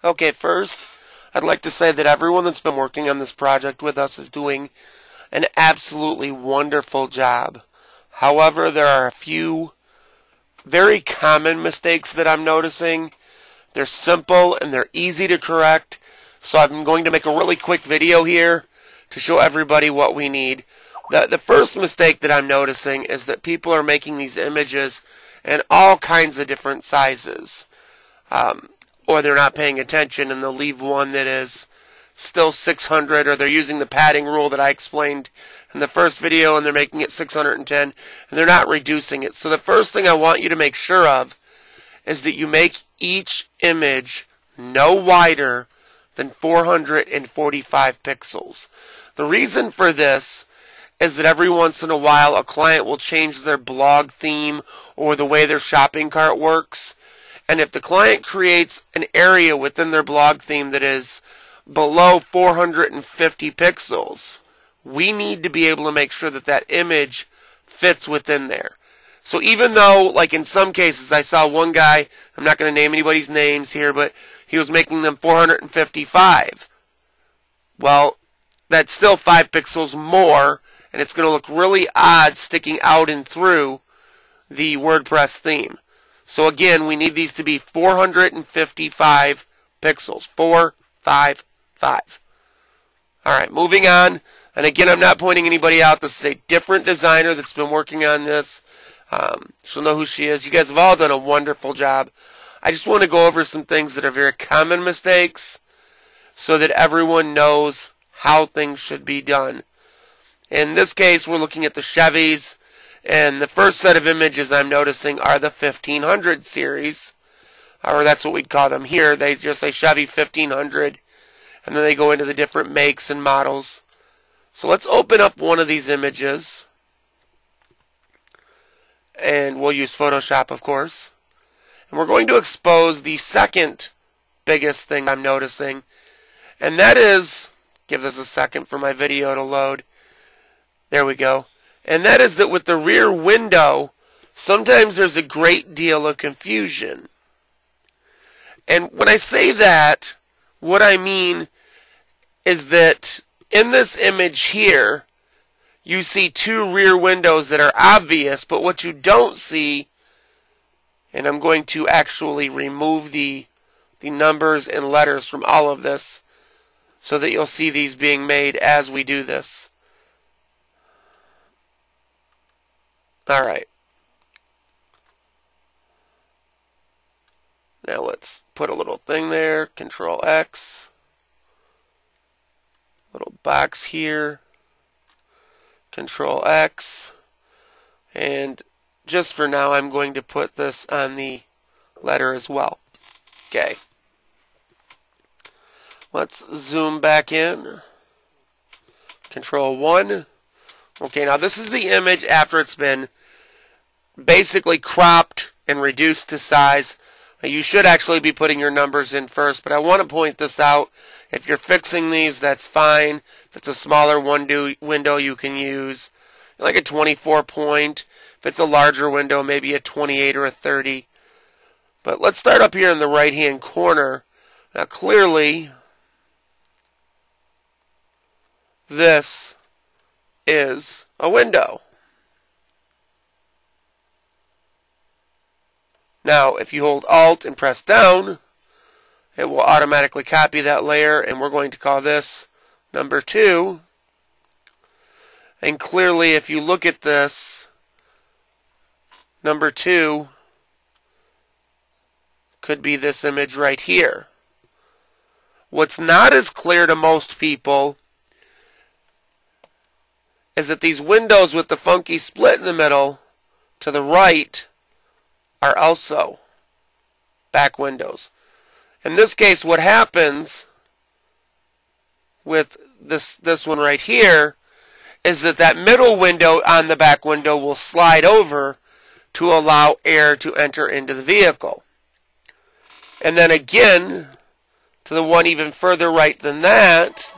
Okay, first, I'd like to say that everyone that's been working on this project with us is doing an absolutely wonderful job. However, there are a few very common mistakes that I'm noticing. They're simple and they're easy to correct, so I'm going to make a really quick video here to show everybody what we need. The first mistake that I'm noticing is that people are making these images in all kinds of different sizes. Or they're not paying attention and they'll leave one that is still 600, or they're using the padding rule that I explained in the first video and they're making it 610 and they're not reducing it. So the first thing I want you to make sure of is that you make each image no wider than 445 pixels. The reason for this is that every once in a while a client will change their blog theme or the way their shopping cart works. And if the client creates an area within their blog theme that is below 450 pixels, we need to be able to make sure that that image fits within there. So even though, like in some cases, I saw one guy, I'm not going to name anybody's names here, but he was making them 455. Well, that's still 5 pixels more, and it's going to look really odd sticking out and through the WordPress theme. So again, we need these to be 455 pixels. 455. Alright, moving on. And again, I'm not pointing anybody out. This is a different designer that's been working on this. She'll know who she is. You guys have all done a wonderful job. I just want to go over some things that are very common mistakes so that everyone knows how things should be done. In this case, we're looking at the Chevys. And the first set of images I'm noticing are the 1500 series, or that's what we'd call them here. They just say Chevy 1500, and then they go into the different makes and models. So let's open up one of these images, and we'll use Photoshop, of course. And we're going to expose the second biggest thing I'm noticing, and that is, give this a second for my video to load. There we go. And that is that with the rear window, sometimes there's a great deal of confusion. And when I say that, what I mean is that in this image here, you see two rear windows that are obvious, but what you don't see, and I'm going to actually remove the numbers and letters from all of this so that you'll see these being made as we do this. Alright. Now let's put a little thing there. Control X. Little box here. Control X. And just for now, I'm going to put this on the letter as well. Okay. Let's zoom back in. Control 1. Okay, now this is the image after it's been basically cropped and reduced to size. You should actually be putting your numbers in first, but I want to point this out. If you're fixing these, that's fine. If it's a smaller window, you can use like a 24 point. If it's a larger window, maybe a 28 or a 30. But let's start up here in the right-hand corner. Now clearly, this is a window. Now, if you hold Alt and press down, it will automatically copy that layer, and we're going to call this number 2. And clearly, if you look at this, number 2 could be this image right here. What's not as clear to most people is that these windows with the funky split in the middle to the right are also back windows. In this case, what happens with this one right here is that middle window on the back window will slide over to allow air to enter into the vehicle. And then again, to the one even further right than that,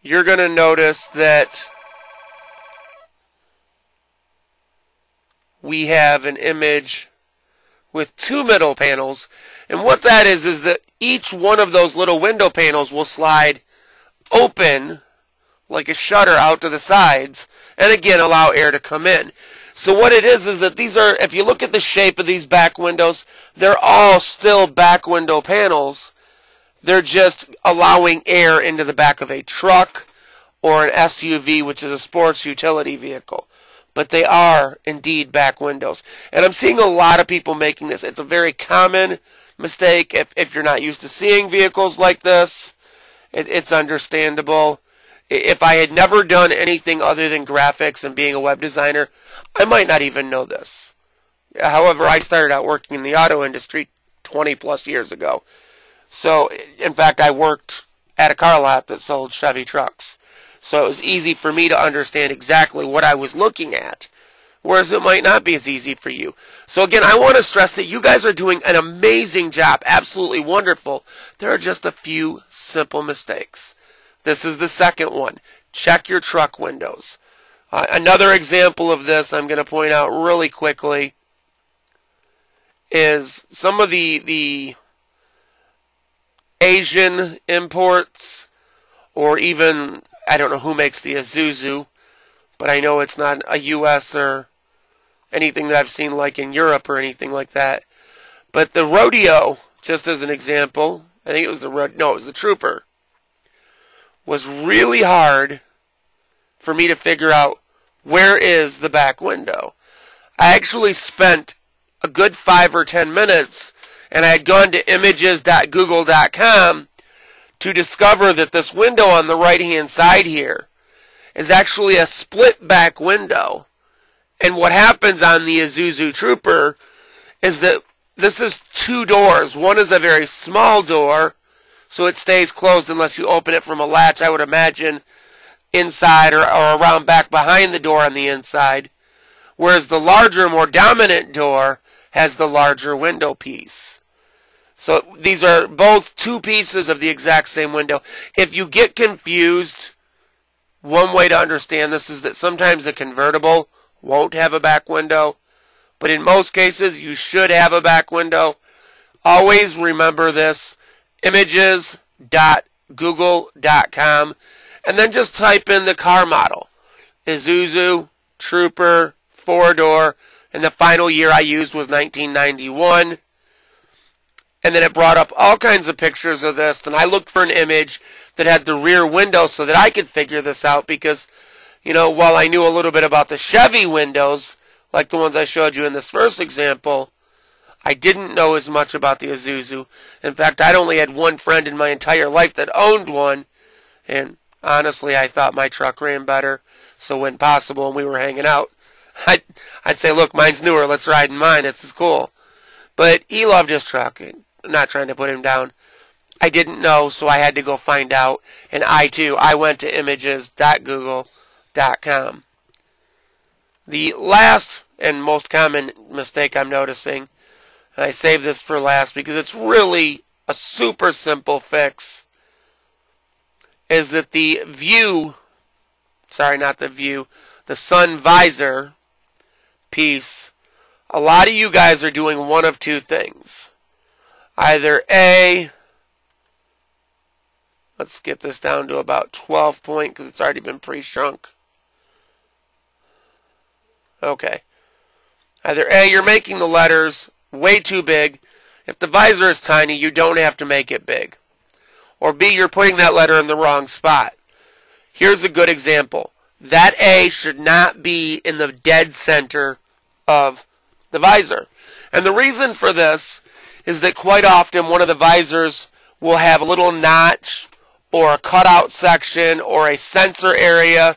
you're going to notice that we have an image with two middle panels. And what that is that each one of those little window panels will slide open like a shutter out to the sides, and again allow air to come in. So what it is that these are, if you look at the shape of these back windows, they're all still back window panels. They're just allowing air into the back of a truck or an SUV, which is a sports utility vehicle. But they are indeed back windows. And I'm seeing a lot of people making this. It's a very common mistake if you're not used to seeing vehicles like this. It's understandable. If I had never done anything other than graphics and being a web designer, I might not even know this. However, I started out working in the auto industry 20 plus years ago. So, in fact, I worked at a car lot that sold Chevy trucks. So it was easy for me to understand exactly what I was looking at, whereas it might not be as easy for you. So again, I want to stress that you guys are doing an amazing job, absolutely wonderful. There are just a few simple mistakes. This is the second one. Check your truck windows. Another example of this I'm going to point out really quickly is some of the Asian imports, or even, I don't know who makes the Isuzu, but I know it's not a US or anything that I've seen like in Europe or anything like that. But the Rodeo, just as an example, I think it was the Trooper, was really hard for me to figure out where is the back window. I actually spent a good 5 or 10 minutes, and I had gone to images.google.com to discover that this window on the right-hand side here is actually a split back window. And what happens on the Isuzu Trooper is that this is two doors. One is a very small door, so it stays closed unless you open it from a latch, I would imagine, inside or around back behind the door on the inside. Whereas the larger, more dominant door has the larger window piece. So these are both two pieces of the exact same window. If you get confused, one way to understand this is that sometimes a convertible won't have a back window, but in most cases you should have a back window. Always remember this, images.google.com, and then just type in the car model, Isuzu Trooper 4-door, and the final year I used was 1991. And then it brought up all kinds of pictures of this, and I looked for an image that had the rear window so that I could figure this out because, you know, while I knew a little bit about the Chevy windows, like the ones I showed you in this first example, I didn't know as much about the Isuzu. In fact, I'd only had one friend in my entire life that owned one, and honestly, I thought my truck ran better, so when possible and we were hanging out, I'd say, look, mine's newer, let's ride in mine, this is cool. But he loved his truck. I'm not trying to put him down. I didn't know, so I had to go find out. And I went to images.google.com. The last and most common mistake I'm noticing, and I saved this for last because it's really a super simple fix, is that the sun visor piece, a lot of you guys are doing one of two things. Either A, let's get this down to about 12 point because it's already been pre-shrunk. Okay. Either A, you're making the letters way too big. If the visor is tiny, you don't have to make it big. Or B, you're putting that letter in the wrong spot. Here's a good example. That A should not be in the dead center of the visor. And the reason for this is that quite often one of the visors will have a little notch or a cutout section or a sensor area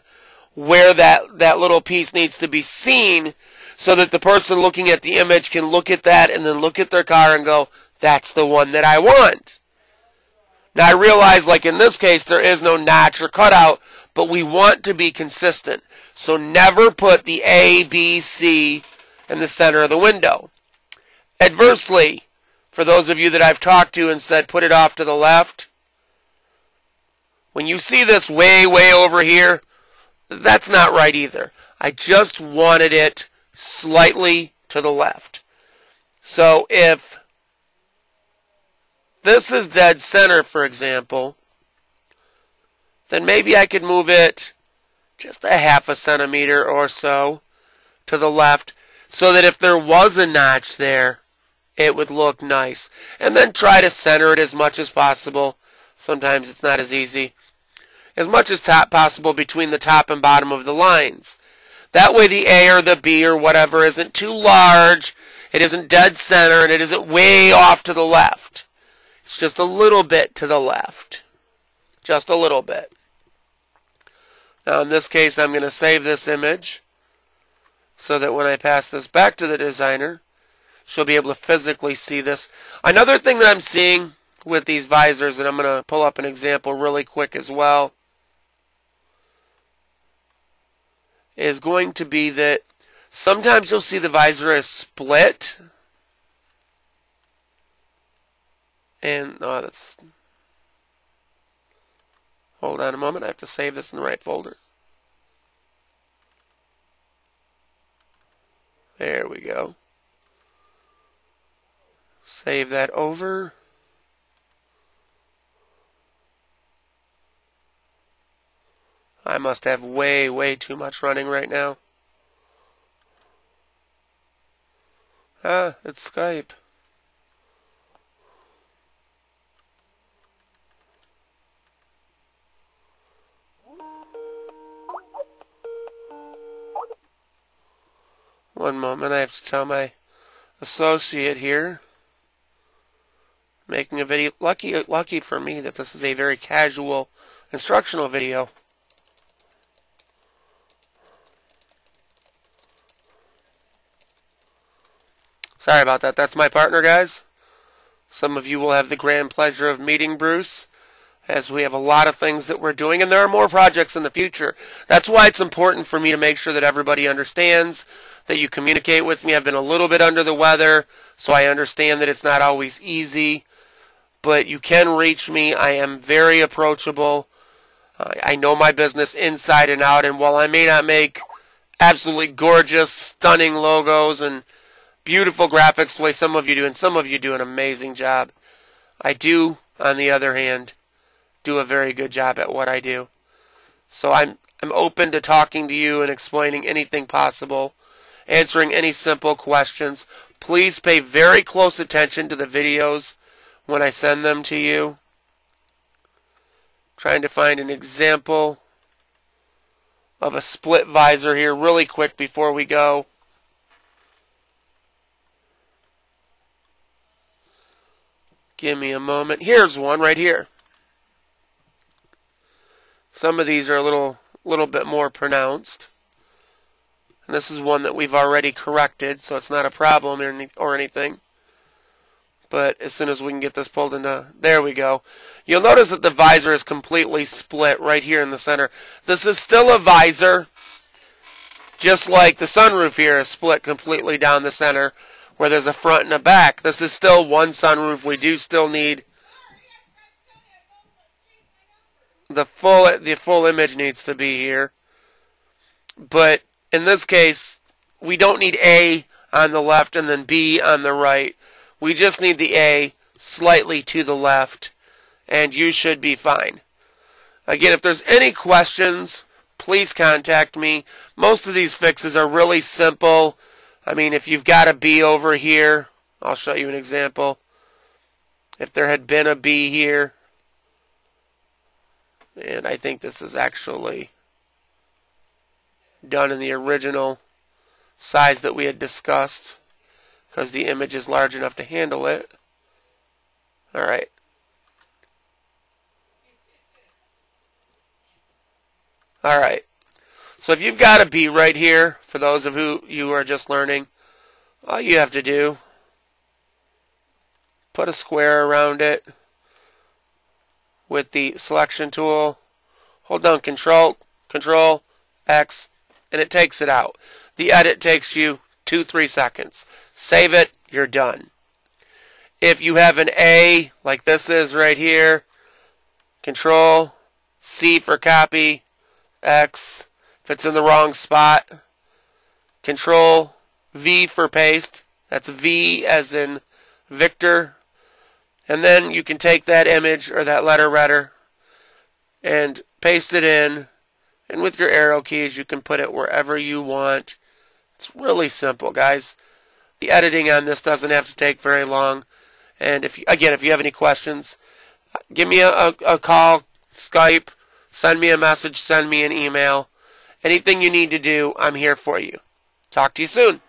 where that little piece needs to be seen so that the person looking at the image can look at that and then look at their car and go, that's the one that I want. Now I realize, like in this case, there is no notch or cutout, but we want to be consistent. So never put the A, B, C in the center of the window. Adversely, for those of you that I've talked to and said put it off to the left, when you see this way over here, that's not right either. I just wanted it slightly to the left. So if this is dead center, for example, then maybe I could move it just a half a centimeter or so to the left so that if there was a notch there, it would look nice. And then try to center it as much as possible. Sometimes it's not as easy. As much as possible between the top and bottom of the lines. That way the A or the B or whatever isn't too large, it isn't dead center, and it isn't way off to the left. It's just a little bit to the left. Just a little bit. Now in this case, I'm going to save this image so that when I pass this back to the designer, she'll be able to physically see this. Another thing that I'm seeing with these visors, and I'm going to pull up an example really quick as well, is going to be that sometimes you'll see the visor is split. And, hold on a moment, I have to save this in the right folder. There we go. Save that over. I must have way too much running right now. It's Skype. One moment, I have to tell my associate here, making a video. Lucky for me that this is a very casual instructional video. Sorry about that. That's my partner, guys. Some of you will have the grand pleasure of meeting Bruce, as we have a lot of things that we're doing, and there are more projects in the future. That's why it's important for me to make sure that everybody understands, that you communicate with me. I've been a little bit under the weather, so I understand that it's not always easy, but you can reach me. I am very approachable. I know my business inside and out, and while I may not make absolutely gorgeous, stunning logos and beautiful graphics the way some of you do, and some of you do an amazing job, I do, on the other hand, do a very good job at what I do. So I'm open to talking to you and explaining anything possible, answering any simple questions. Please pay very close attention to the videos when I send them to you. Trying to find an example of a split visor here really quick before we go. Give me a moment. Here's one right here. Some of these are a little bit more pronounced. And this is one that we've already corrected, so it's not a problem or anything. But as soon as we can get this pulled into, there we go. You'll notice that the visor is completely split right here in the center. This is still a visor, just like the sunroof here is split completely down the center, where there's a front and a back. This is still one sunroof. We do still need the full image needs to be here. But in this case, we don't need A on the left and then B on the right. We just need the A slightly to the left, and you should be fine. Again, if there's any questions, please contact me. Most of these fixes are really simple. I mean, if you've got a B over here, I'll show you an example. If there had been a B here, and I think this is actually done in the original size that we had discussed, because the image is large enough to handle it. Alright. Alright. So if you've got a B right here, for those of you who are just learning, all you have to do, put a square around it with the selection tool, hold down Control X, and it takes it out. The edit takes you 2-3 seconds. Save it, you're done. If you have an A, like this is right here, Control C for copy, X. If it's in the wrong spot, Control V for paste, That's V as in Victor. And then you can take that image or that letter header and paste it in. And with your arrow keys, you can put it wherever you want. It's really simple, guys. The editing on this doesn't have to take very long. And if you have any questions, give me a call, Skype, send me a message, send me an email. Anything you need to do, I'm here for you. Talk to you soon.